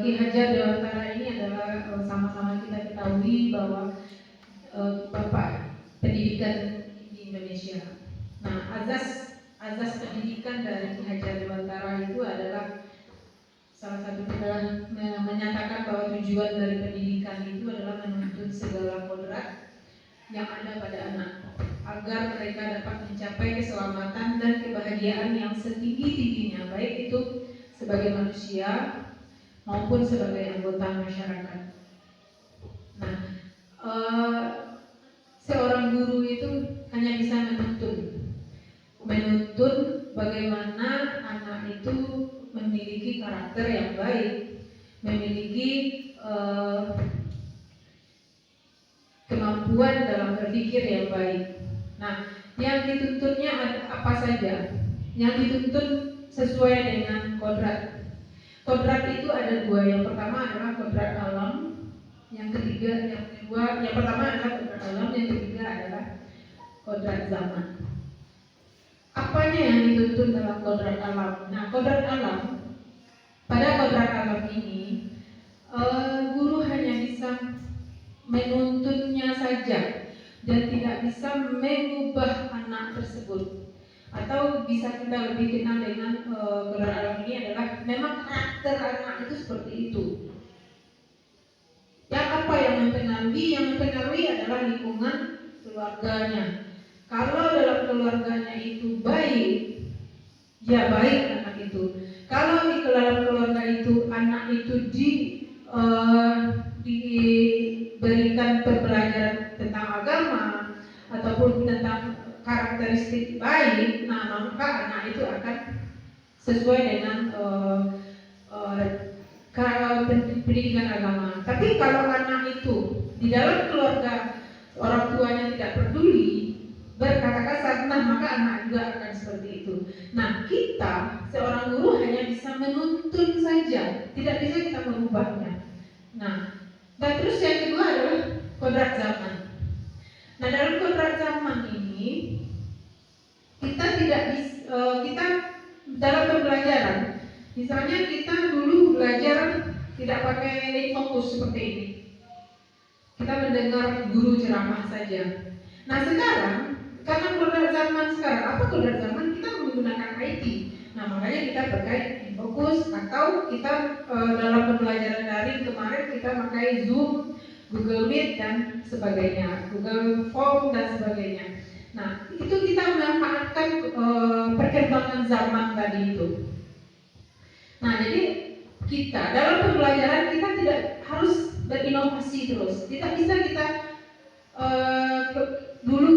Ki Hajar Dewantara ini adalah sama-sama kita ketahui bahwa Bapak pendidikan di Indonesia. Nah, azas pendidikan dari Ki Hajar Dewantara itu adalah salah satu adalah menyatakan bahwa tujuan dari pendidikan itu adalah menuntun segala kodrat yang ada pada anak agar mereka dapat mencapai keselamatan dan kebahagiaan yang setinggi-tingginya, baik itu sebagai manusia maupun sebagai anggota masyarakat. Nah, seorang guru itu hanya bisa menuntun bagaimana anak itu memiliki karakter yang baik, memiliki kemampuan dalam berpikir yang baik. Nah, yang dituntutnya apa saja? Yang dituntut sesuai dengan kodrat. Kodrat itu ada dua. Yang pertama adalah kodrat alam, yang pertama adalah kodrat alam, yang ketiga adalah kodrat zaman. Apanya yang dituntut dalam kodrat alam? Nah, kodrat alam, pada kodrat alam ini guru hanya bisa menuntunnya saja dan tidak bisa mengubah anak tersebut. Atau bisa kita lebih kenal dengan kodrat alam ini adalah memang karakter anak itu seperti itu. Yang apa yang mempengaruhi? Yang mempengaruhi adalah lingkungan keluarganya. Kalau dalam keluarganya itu baik, ya baik anak itu. Kalau di dalam keluarga itu anak itu diberikan pembelajaran tentang agama ataupun tentang karakteristik baik, nah maka anak itu akan sesuai dengan pendidikan agama. Tapi kalau anak itu di dalam keluarga orang tuanya tidak peduli, berkata kasar, nah maka anak juga akan seperti itu. Nah, kita seorang guru hanya bisa menuntun saja, tidak bisa kita merubahnya. Nah, dan terus yang kedua adalah kodrat zaman. Nah, dalam kodrat zaman ini kita kita dalam pembelajaran, misalnya kita dulu belajar tidak pakai fokus seperti ini. Kita mendengar guru ceramah saja. Nah, sekarang karena kodrat zaman sekarang, apa kodrat zaman? Kita menggunakan IT. Nah, makanya kita pakai fokus atau kita dalam pembelajaran daring kemarin kita pakai Zoom, Google Meet dan sebagainya, Google Form dan sebagainya. Nah, itu kita memanfaatkan perkembangan zaman tadi itu. Nah, jadi kita dalam pembelajaran kita tidak harus berinovasi terus. Tidak bisa kita dulu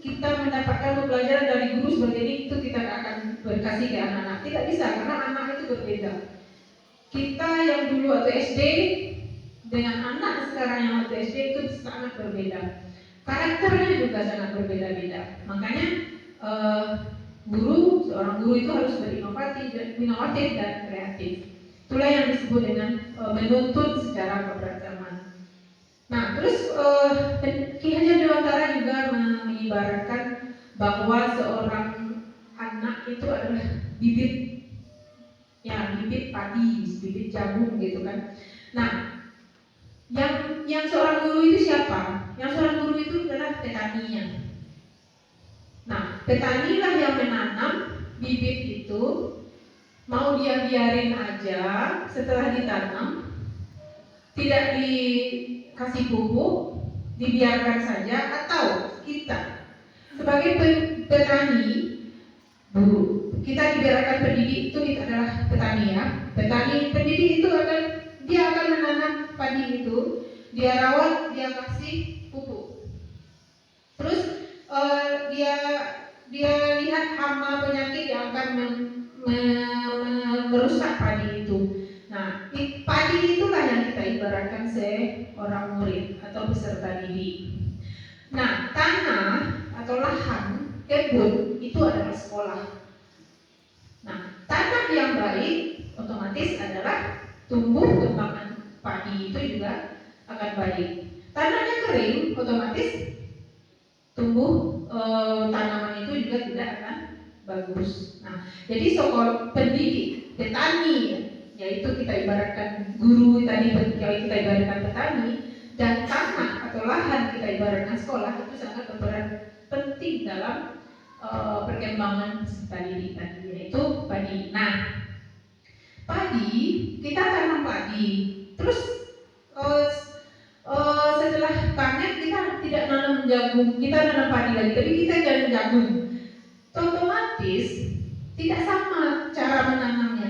kita mendapatkan pembelajaran dari guru seperti ini, itu kita akan berkasih ke anak-anak. Tidak bisa, karena anak itu berbeda. Kita yang dulu waktu SD dengan anak sekarang yang waktu SD itu sangat berbeda. Karakternya juga sangat berbeda-beda. Makanya seorang guru itu harus inovatif dan kreatif. Itulah yang disebut dengan menuntun secara kodrat zaman. Nah, terus Ki Hajar Dewantara juga mengibaratkan bahwa seorang anak itu adalah bibit padi, bibit jagung gitu kan. Nah, yang seorang guru itu siapa? Yang seorang guru itu adalah petaninya. Nah, petanilah yang menanam bibit itu, mau dia biarin aja setelah ditanam, tidak dikasih pupuk, dibiarkan saja, atau kita sebagai petani guru, kita dibiarkan pendidik itu adalah petani ya. Petani pendidik itu dia akan menanam padi itu, dia rawat, dia kasih pupuk. Terus dia lihat hama penyakit yang akan merusak padi itu. Nah, padi itulah yang kita ibaratkan seorang murid atau peserta didik. Nah, tanah atau lahan kebun itu adalah sekolah. Nah, tanah yang baik otomatis adalah tumbuh kembangan padi itu juga akan baik. Tanahnya kering, otomatis tumbuh tanaman itu juga tidak akan bagus. Nah, jadi pendidik, petani yaitu kita ibaratkan guru tadi, kalau kita ibaratkan petani, dan tanah atau lahan kita ibaratkan sekolah, itu sangat berperan penting dalam perkembangan peserta didik tadi, yaitu padi. Nah, padi, kita tanam padi, terus setelah panen kita tidak nanam jagung, kita nanam padi lagi, tapi kita jangan jagung. Otomatis tidak sama cara menanamnya.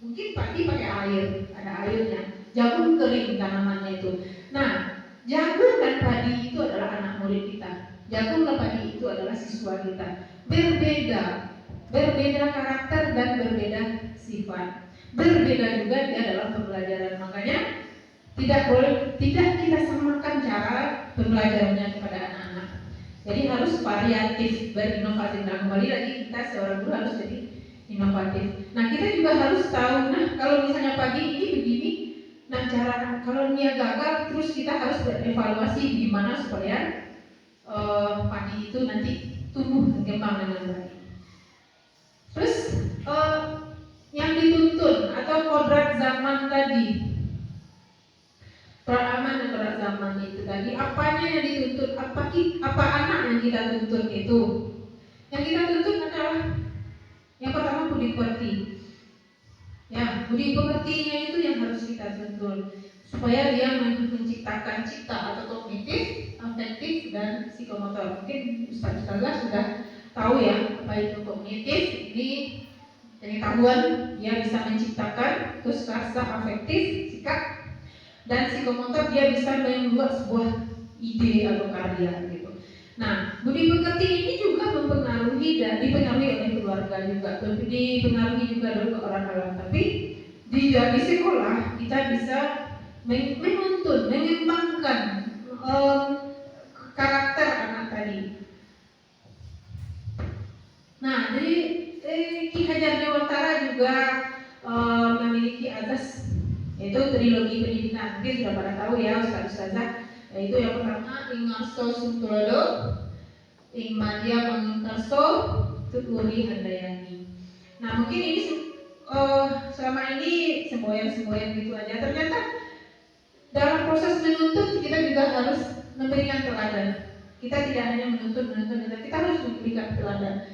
Mungkin padi pakai air, ada airnya. Jagung kering tanamannya itu. Nah, jagung dan padi itu adalah anak murid kita. Jagung dan padi itu adalah siswa kita. Berbeda karakter dan berbeda sifat. Berbeda juga dia dalam pembelajaran. Makanya tidak kita samakan cara pembelajarannya kepada anak-anak. Jadi harus variatif, berinovasi. Nah, kembali lagi kita seorang guru harus jadi inovatif. Nah, kita juga harus tahu, nah kalau misalnya pagi ini begini, nah cara kalau dia gagal, terus kita harus berevaluasi gimana supaya padi itu nanti tumbuh berkembang dengan baik. Terus yang dituntun atau kodrat zaman tadi, peraman dan kodrat zaman itu tadi, apanya yang dituntut, apa anak yang kita tuntut itu? Yang kita tuntut adalah yang pertama budi pekerti. Ya, budi pekertinya itu yang harus kita tuntun supaya dia menciptakan cipta atau kognitif, afektif dan psikomotor. Mungkin Ustaz-Ustazah sudah tahu ya apa itu kognitif. Ini pengetahuan, dia bisa menciptakan, terus rasa afektif, sikap, dan psikomotor dia bisa membuat sebuah ide atau karya gitu. Nah, budi pekerti ini juga mempengaruhi dan dipengaruhi oleh keluarga juga, dipengaruhi juga oleh orang-orang. Tapi di sekolah kita bisa menuntun, mengembangkan karakter anak tadi. Nah, jadi Ki Hajar Dewantara juga memiliki azas, yaitu trilogi pendidikan. Mungkin sudah pada tahu ya Ustaz-Ustazah. Yaitu yang pertama Ingarso Suntulodo, Ingmadia Mangunkarso, Tuturi Handayani. Nah, mungkin ini selama ini semboyan gitu aja. Ternyata dalam proses menuntut kita juga harus memberikan teladan. Kita tidak hanya menuntut, kita harus memberikan teladan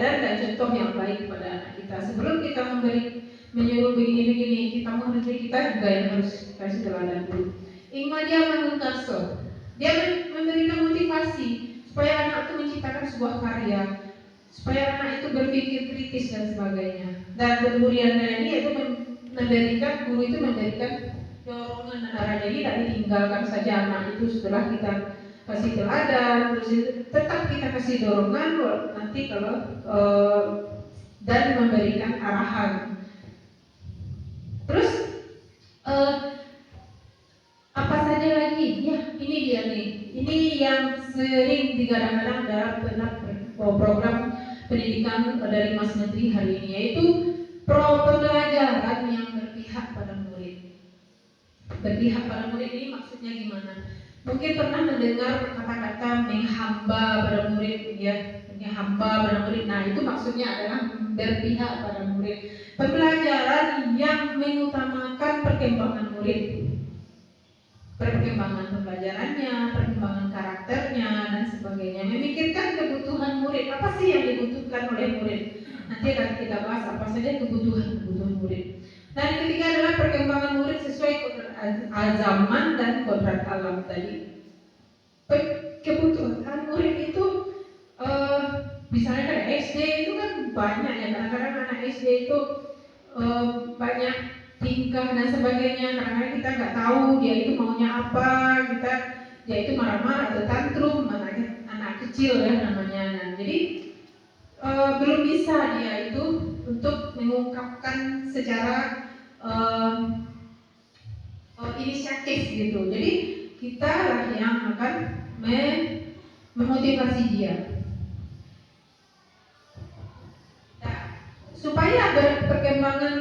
dan contoh yang baik kepada anak kita. Sebelum kita menyuruh begini, kita juga yang harus kasih teladan dulu. Ingmadia Mangunkarso, dia memberikan motivasi supaya anak itu menciptakan sebuah karya, supaya anak itu berpikir kritis dan sebagainya. Dan Tuturi Handayani itu guru itu memberikan dorongan dan arahan. Jadi tidak ditinggalkan saja anak itu setelah kita kasih teladan, terus tetap kita kasih dorongan nanti kalau dan memberikan arahan. Terus apa saja lagi? Ya, ini dia nih. Ini yang sering digadang-gadang dalam program pendidikan dari Mas Menteri hari ini, yaitu pembelajaran yang berpihak pada murid. Berpihak pada murid ini maksudnya gimana? Mungkin pernah mendengar kata-kata menghamba pada murid, ya, menghamba pada murid. Nah, itu maksudnya adalah berpihak pada murid. Pembelajaran yang mengutamakan perkembangan murid. Perkembangan pembelajarannya, perkembangan karakternya dan sebagainya. Memikirkan kebutuhan murid. Apa sih yang dibutuhkan oleh murid? Nanti akan kita bahas apa saja kebutuhan murid. Dan yang ketiga adalah perkembangan murid sesuai kodrat zaman dan kodrat alam tadi. Kebutuhan murid itu misalnya kayak SD itu kan banyak ya. Kadang-kadang anak SD itu banyak tingkah dan sebagainya. Kadang-kadang kita nggak tahu dia itu maunya apa, dia itu marah-marah atau tantrum, anak kecil ya namanya. Nah, jadi belum bisa dia itu untuk mengungkapkan secara inisiatif gitu. Jadi kita lah yang akan memotivasi dia. Nah, supaya perkembangan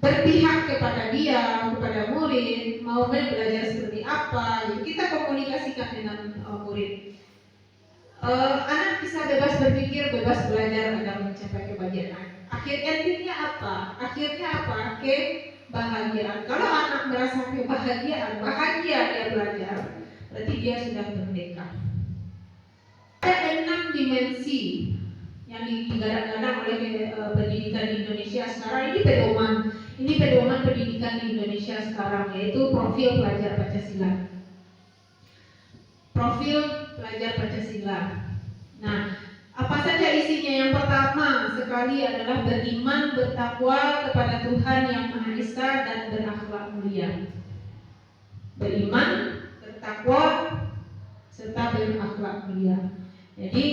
berpihak kepada dia, kepada murid, mau belajar seperti apa, jadi kita komunikasikan dengan murid. Anak bisa bebas berpikir, bebas belajar agar mencapai kebahagiaan endingnya apa? Akhirnya apa? Kebahagiaan. Kalau anak merasa kebahagiaan, bahagia dia belajar, berarti dia sudah merdeka. Ada 6 dimensi yang digadang-gadang oleh pendidikan di Indonesia sekarang. Ini pedoman pendidikan di Indonesia sekarang, yaitu profil pelajar Pancasila. Profil pelajar Pancasila. Nah, apa saja isinya? Yang pertama sekali adalah beriman, bertakwa kepada Tuhan Yang Maha Esa dan berakhlak mulia. Beriman, bertakwa, serta berakhlak mulia. Jadi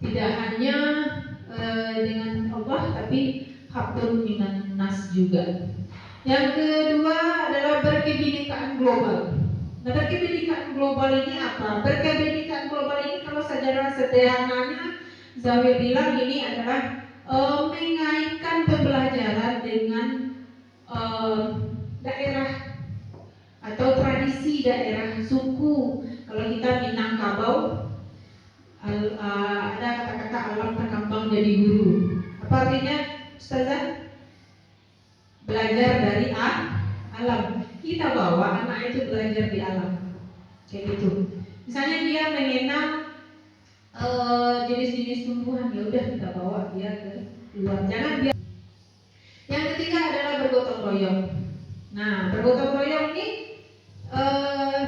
tidak hanya dengan Allah, tapi haqqun minan nas juga. Yang kedua adalah berkebinekaan global. Nah, berkebinekaan global ini apa? Berkebinekaan global ini kalau secara sederhananya Zawi bilang ini adalah mengaitkan pembelajaran dengan daerah atau tradisi daerah, suku. Kalau kita Minangkabau, ada kata-kata alam terkambang jadi guru. Apa artinya, Ustazah? Belajar dari alam. Kita bawa anak itu belajar di alam, kayak gitu. Misalnya dia mengenal jenis-jenis tumbuhan, ya udah kita bawa dia ke luar. Jangan dia. Yang ketiga adalah bergotong royong. Nah, bergotong royong ini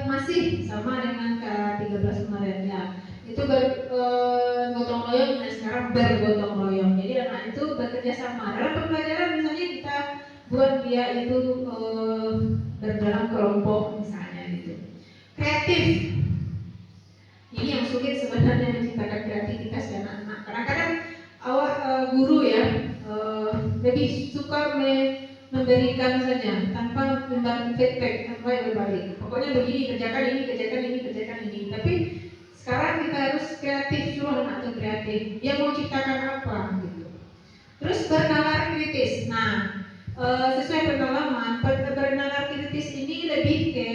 masih sama dengan K13 kemarin ya. Itu bergotong royong dan sekarang bergotong royong. Jadi anak itu bekerja sama dalam pembelajaran. Misalnya kita buat dia itu berdalam kelompok misalnya gitu. Kreatif. Ini yang sulit sebenarnya, menciptakan kreativitas di anak-anak. Kadang-kadang guru ya lebih suka memberikan saja tanpa memberikan feedback, tanpa berbalik. Pokoknya begini, kerjakan ini. Tapi sekarang kita harus kreatif, suruh anak itu kreatif. Dia mau ciptakan apa gitu. Terus bernalar kritis. Nah, sesuai pengalaman, bernalar kritis ini lebih ke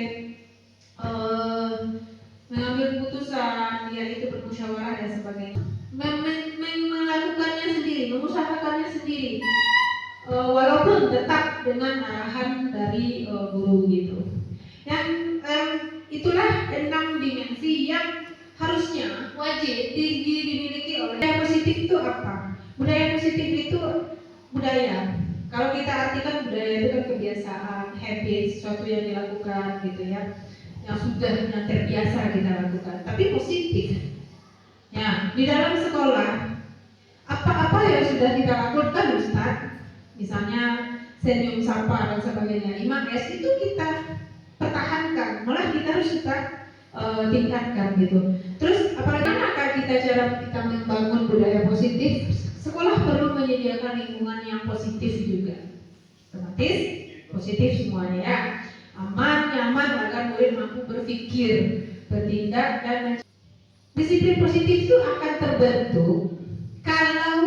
mengambil keputusan, yaitu bermusyawarah dan sebagainya. Melakukannya sendiri, mengusahakannya sendiri. Walaupun tetap dengan arahan dari guru gitu. Dan itulah 6 dimensi yang harusnya wajib dimiliki oleh. Budaya positif itu apa? Budaya positif itu budaya. Kalau kita artikan budaya itu kan kebiasaan, habit, sesuatu yang dilakukan gitu ya, yang terbiasa kita lakukan. Tapi positif. Ya, di dalam sekolah apa-apa yang sudah kita lakukan, Ustaz, misalnya senyum, sapa dan sebagainya, 5S itu kita pertahankan, malah kita harus tingkatkan gitu. Terus apalagi cara kita membangun budaya positif, sekolah perlu menyediakan lingkungan yang positif juga. Otomatis positif semuanya ya, aman, nyaman agar murid mampu berpikir, bertindak dan disiplin positif itu akan terbentuk kalau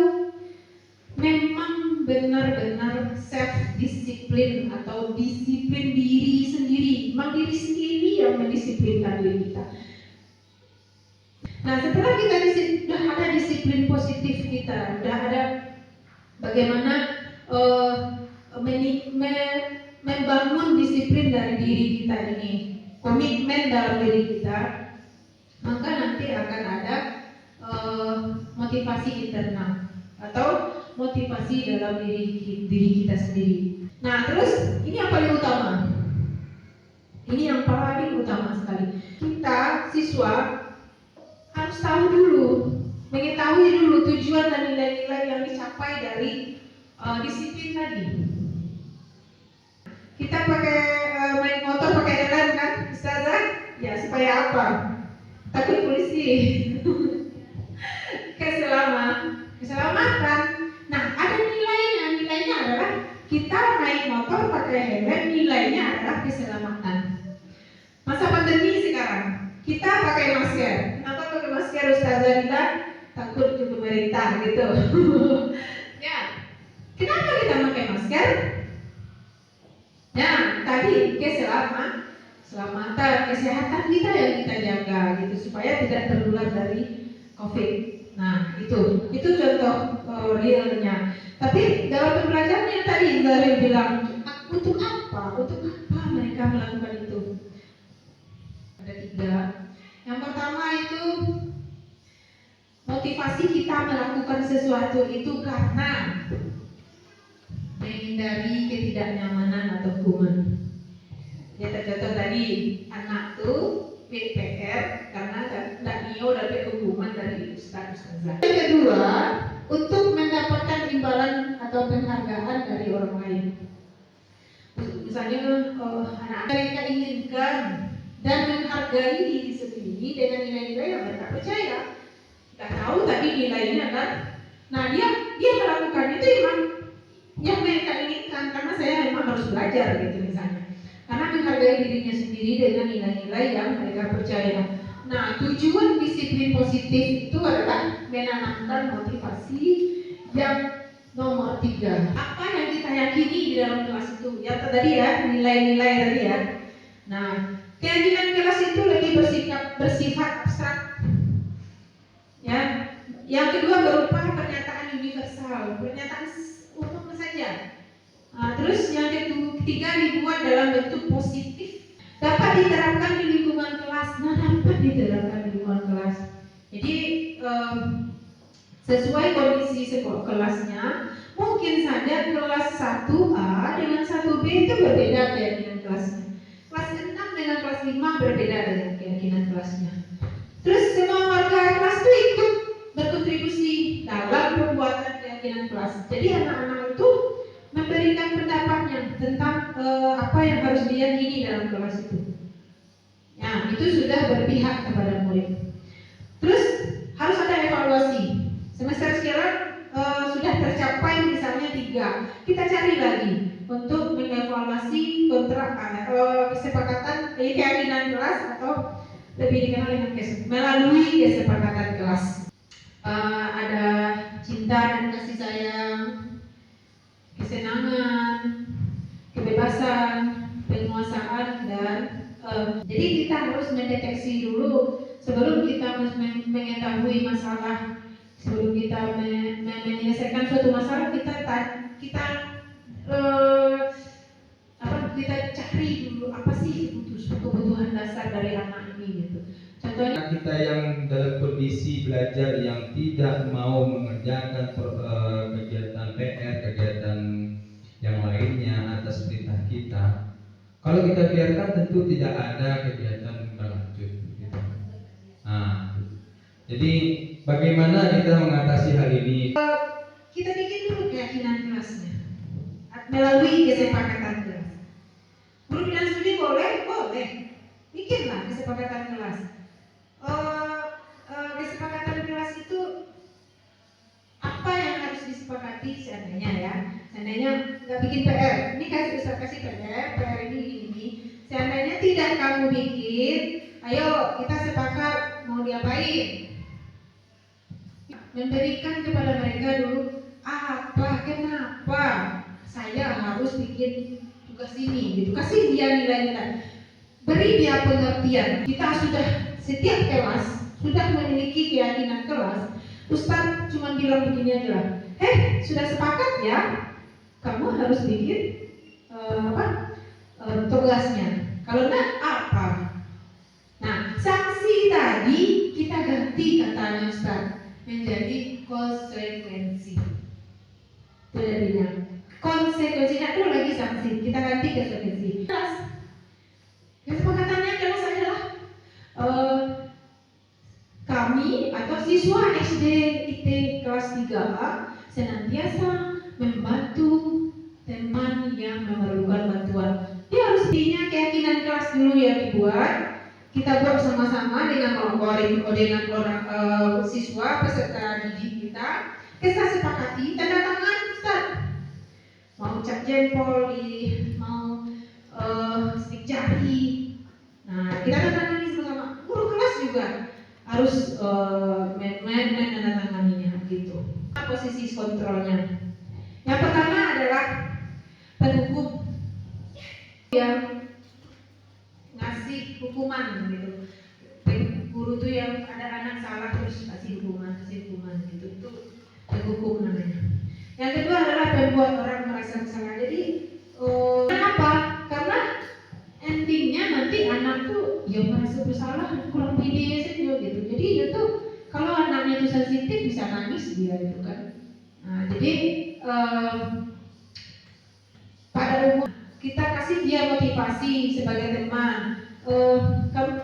memang benar-benar self disiplin atau disiplin diri sendiri. Memang diri sendiri yang mendisiplinkan diri kita. Nah, setelah kita sudah ada disiplin positif kita, sudah ada bagaimana membangun disiplin dari diri kita ini, komitmen dalam diri kita, maka nanti akan ada motivasi internal atau motivasi dalam diri kita sendiri. Nah, terus ini yang paling utama. Ini yang paling utama sekali. Kita siswa harus tahu dulu, mengetahui dulu tujuan dan nilai-nilai yang dicapai dari disiplin tadi. Kita pakai main motor pakai jalan kan, Ustazah? Ya, supaya apa? Takut polisi. Keselamatan. Nah, ada nilainya. Nilainya adalah kita naik motor pakai helm, nilainya adalah keselamatan. Masa pandemi sekarang, kita pakai masker. Kenapa pakai masker, Ustazah Dila? Takut ke pemerintah gitu. Ya, kenapa kita pakai masker? Ya, tadi keselamatan, kesehatan kita yang kita jaga gitu supaya tidak tertular dari COVID. Nah, itu contoh realnya. Tapi dalam pembelajarannya tadi Zaril bilang, untuk apa mereka melakukan itu? Ada 3. Yang pertama itu motivasi kita melakukan sesuatu itu karena menghindari ketidaknyamanan atau hukuman. Ya contoh tadi anak tuh PR karena tidak nio dapat hukuman dari ustazah. Yang kedua, untuk mendapatkan imbalan atau penghargaan dari orang lain. Misalnya anak mereka inginkan dan menghargai diri sendiri dengan nilai-nilai yang mereka percaya. Kita tahu tadi nilainya kan. Nah dia melakukan itu yang mereka inginkan karena saya memang harus belajar gitu misalnya. Karena menghargai dirinya sendiri dengan nilai-nilai yang mereka percaya. Nah, tujuan disiplin positif itu adalah menanamkan motivasi yang nomor 3. Apa yang kita yakini di dalam kelas itu? Yang tadi ya, nilai-nilai tadi ya. Nah, keyakinan kelas itu lebih bersifat abstrak. Ya. Yang kedua berupa pernyataan universal, pernyataan umum saja. Nah, terus yang ketiga dibuat dalam bentuk positif, dapat diterapkan di lingkungan kelas. Nah, dapat diterapkan di lingkungan kelas. Jadi sesuai kondisi sekolah kelasnya, mungkin saja kelas 1A dengan 1B itu berbeda keyakinan kelasnya. Kelas 6 dengan kelas 5 berbeda dengan keyakinan kelasnya. Terus semua warga kelas itu ikut berkontribusi dalam pembuatan keyakinan kelas. Jadi anak-anak itu memberikan pendapatnya tentang apa yang harus diyakini dalam kelas itu. Nah, itu sudah berpihak kepada murid. Terus harus ada evaluasi. Semester sekarang sudah tercapai misalnya 3. Kita cari lagi untuk mengevaluasi kontrak kesepakatan keyakinan kelas atau lebih dikenal dengan melalui kesepakatan kelas. Ada cinta dan kasih sayang, kesenangan, kebebasan, penguasaan dan jadi kita harus mendeteksi dulu sebelum kita mengetahui masalah, sebelum kita menyelesaikan suatu masalah kita cari dulu apa sih kebutuhan dasar dari anak ini gitu. Contohnya kita yang dalam kondisi belajar yang tidak mau mengerjakan kegiatan PR, kegiatan yang lainnya atas perintah kita, kalau kita biarkan tentu tidak ada kegiatan berlanjut. Gitu. Nah, jadi bagaimana kita mengatasi hal ini? Kita bikin dulu keyakinan kelasnya melalui kesepakatan kelas. Guru bilang studi boleh, bikinlah kesepakatan kelas. Kesepakatan kelas itu apa yang harus disepakati seandainya nggak bikin PR, ini kasih PR ini. Seandainya tidak kamu bikin, ayo kita sepakat mau diapain. Memberikan kepada mereka dulu kenapa saya harus bikin tugas ini gitu. Kasih dia nilai-nilai, beri dia pengertian. Kita sudah setiap kelas sudah memiliki keyakinan kelas. Ustaz cuma bilang begini aja lah, sudah sepakat ya, kamu harus bikin tugasnya. Kalau enggak apa? Nah, sanksi tadi kita ganti katanya Ustaz menjadi konsekuensi. Itu jadinya konsekuensinya itu lagi sanksi, kita ganti konsekuensi. Kesepakatannya jelas adalah kami atau siswa SD IT kelas 3A senantiasa membantu teman yang memerlukan bantuan. Dia harus punya keyakinan kelas dulu yang dibuat. Kita buat sama-sama dengan orang siswa peserta didik kita. Kita sepakati tanda tangan Ustaz. Mau cap jempol, mau stick jari. Nah, kita tanda tangan sama guru kelas juga harus menandatanganinya gitu. Posisi kontrolnya. Yang pertama adalah penghukum yang ngasih hukuman gitu. Guru tuh yang ada anak salah terus kasih hukuman gitu. Itu penghukum namanya. Yang kedua adalah membuat orang merasa bersalah. Jadi kenapa? Karena endingnya nanti anak tuh ya merasa bersalah, kurang pede saja gitu. Jadi itu kalau anaknya itu sensitif bisa nangis dia itu kan. Nah, jadi pada umum kita kasih dia motivasi sebagai teman. Kamu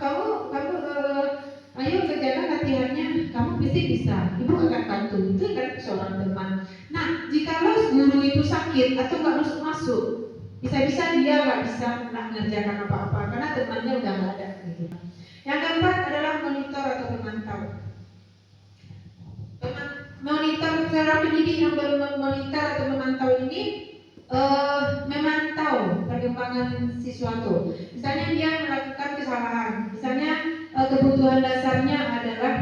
ayo kerjakan latihannya, kamu pasti bisa. Ibu akan bantu. Itu kan seorang teman. Nah, jika guru itu sakit atau nggak masuk, bisa-bisa dia nggak bisa mengerjakan apa-apa karena temannya udah nggak ada gitu. Yang keempat adalah monitor atau memantau. Monitor secara pendidik yang memonitor atau memantau ini memantau perkembangan siswa itu. Misalnya dia melakukan kesalahan, misalnya kebutuhan dasarnya adalah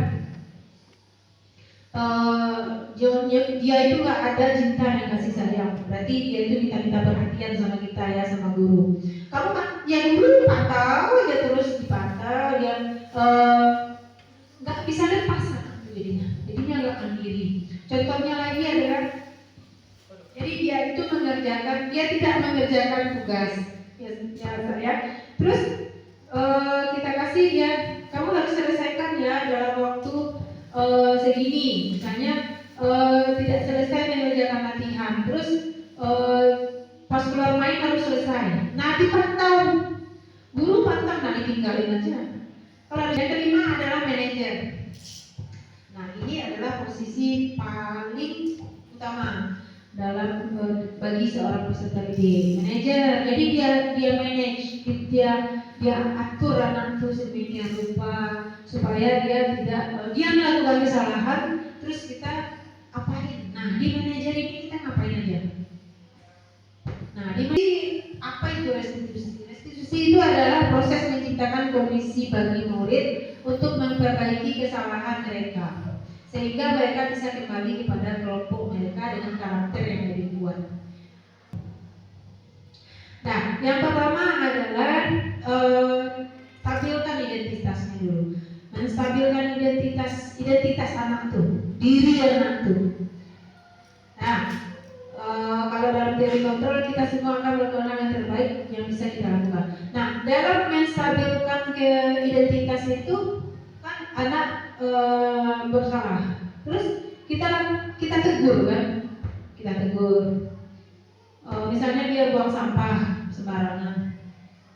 dia itu nggak ada cinta dan kasih sayang, berarti dia itu minta perhatian sama kita ya, sama guru. Kamu kan ya guru pantau aja terus dipantau, dia nggak bisa lepas jadinya nggak mandiri. Contohnya lagi adalah jadi dia itu dia tidak mengerjakan tugas ya. Terus kita kasih dia, kamu harus selesaikan ya dalam waktu segini, misalnya tidak selesai mengerjakan latihan, terus pas keluar main harus selesai. Nah dipantau, guru pantau, nah ditinggalin aja. Kalau yang kelima adalah manajer. Nah ini adalah posisi paling utama dalam bagi seorang peserta didik. Manajer, jadi dia manage, dia atur anak itu sedemikian rupa supaya dia dia melakukan kesalahan, terus kita apain? Nah di manajer ini kita ngapain aja? Nah di apa itu restitusi? Restitusi itu adalah proses menciptakan kondisi bagi murid untuk memperbaiki kesalahan mereka, sehingga mereka bisa kembali kepada kelompok mereka dengan karakter yang lebih kuat. Nah, yang pertama adalah stabilkan identitasnya dulu. Menstabilkan identitas anak tuh, diri anak tuh. Nah, kalau dalam teori kontrol kita semua akan melakukan yang terbaik yang bisa kita lakukan. Nah, dalam menstabilkan ke identitas itu kan anak bersalah. Terus kita tegur kan? Kita tegur. Misalnya dia buang sampah sembarangan.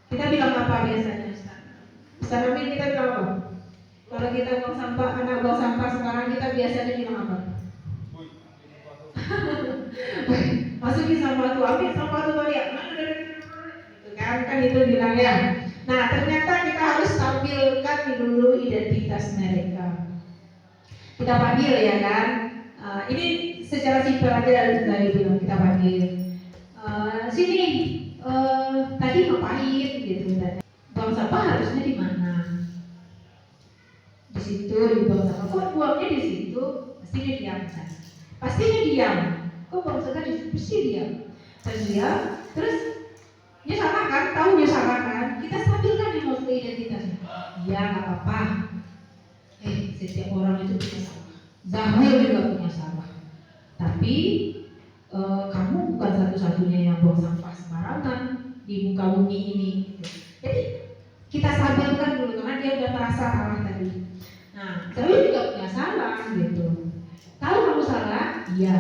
Kita bilang apa biasanya? Ustaz Amin kita bilang apa? Kalau kita buang sampah, anak buang sampah sembarangan, kita biasanya bilang apa? Masukin sampah tuh, ambil sampah tuh balik. Gitu kan itu bilangnya. Nah ternyata kita harus tampilkan dulu identitas mereka. Kita panggil ya kan. Ini secara simpel aja dari bilang kita panggil. Sini, tadi ngapain gitu. Buang sampah harusnya di mana? Di situ dibuang sampah. Kok buangnya di situ? Pastinya diam kan? Pastinya diam. Kok buang sampah di situ? Pasti diam. Terus dia salah kan? Tahu dia salah kan? Kita stabilkan di maksud identitasnya. Ya nggak apa-apa. Setiap orang itu punya salah. Zahir juga punya salah. Tapi kamu bukan satu-satunya yang buang sampah sembarangan di muka bumi ini. Jadi kita stabilkan dulu karena dia udah merasa salah tadi. Nah, saya juga punya salah gitu. Tahu kamu salah? Iya.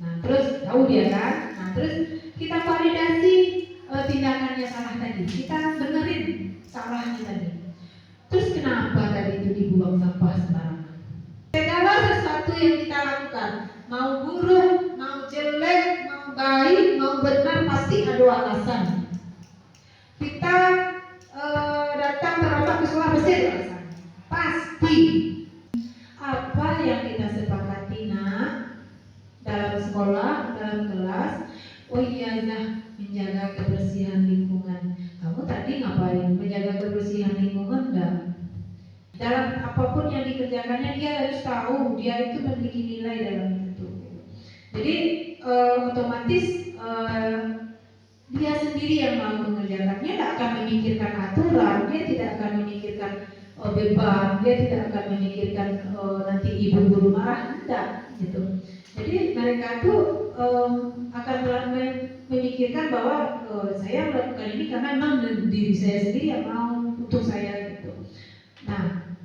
Nah, terus tahu dia kan? Nah, terus kita validasi tindakannya salah tadi. Kita benerin salahnya tadi. Terus kenapa tadi itu dibuang sampah sembarangan? Segala sesuatu yang kita lakukan, mau buruk, mau jelek, mau baik, mau benar, pasti ada alasan. Kita datang terlambat ke sekolah pasti ada alasan. Pasti. Apa yang kita sepakati dalam sekolah, dalam kelas? Oh iya, menjaga kebersihan lingkungan. Kamu tadi ngapain? Menjaga kebersihan lingkungan enggak? Dalam apapun yang dikerjakannya dia harus tahu dia itu memiliki nilai dalam itu. Jadi otomatis dia sendiri yang mau mengerjakannya, tidak akan memikirkan aturan, dia tidak akan memikirkan beban, dia tidak akan memikirkan nanti ibu guru marah, tidak gitu. Jadi mereka tuh akan memikirkan bahwa saya melakukan ini karena memang diri saya sendiri yang mau untuk saya gitu. Nah,